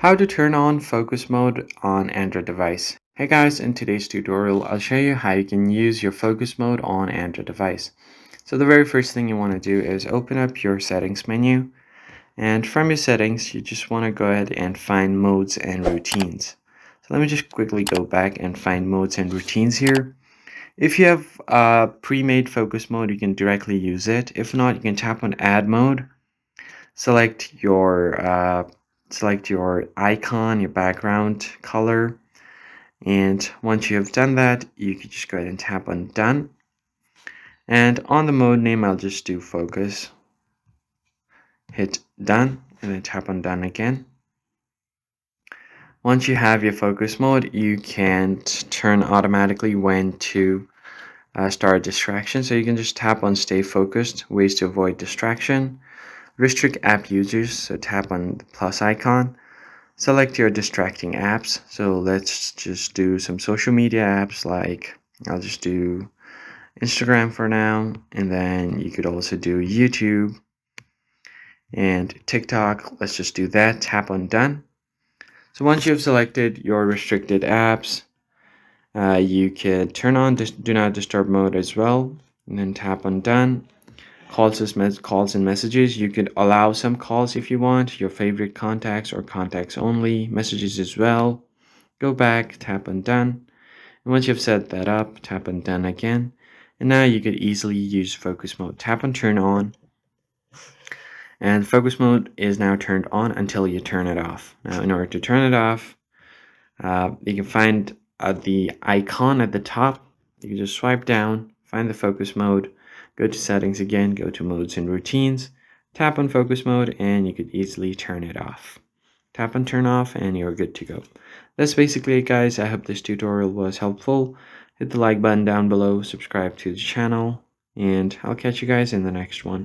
How to turn on focus mode on Android device. Hey guys, in today's tutorial I'll show you how you can use your focus mode on Android device. So the very first thing you want to do is open up your settings menu, and from your settings you just want to go ahead and find modes and routines. So let me just quickly go back and find modes and routines here. If you have a pre-made focus mode, you can directly use it. If not, you can tap on add mode. Select your icon, your background color, and once you have done that, you can just go ahead and tap on done. And on the mode name, I'll just do focus. Hit done, and then tap on done again. Once you have your focus mode, you can turn automatically when to start distraction. So you can just tap on stay focused, ways to avoid distraction. Restrict app users, so tap on the plus icon. Select your distracting apps. So let's just do some social media apps, like I'll just do Instagram for now, and then you could also do YouTube and TikTok. Let's just do that. Tap on done. So once you've selected your restricted apps, you can turn on do not disturb mode as well, and then tap on done. Calls and messages, you could allow some calls if you want, your favorite contacts or contacts only, messages as well. Go back, tap on done, and once you've set that up, tap on done again, and now you could easily use focus mode. Tap on turn on, and focus mode is now turned on until you turn it off. Now in order to turn it off, you can find the icon at the top. You can just swipe down, find the focus mode, go to settings again, go to modes and routines, tap on focus mode, and you could easily turn it off. Tap on turn off and you're good to go. That's basically it, guys. I hope this tutorial was helpful. Hit the like button down below, subscribe to the channel, and I'll catch you guys in the next one.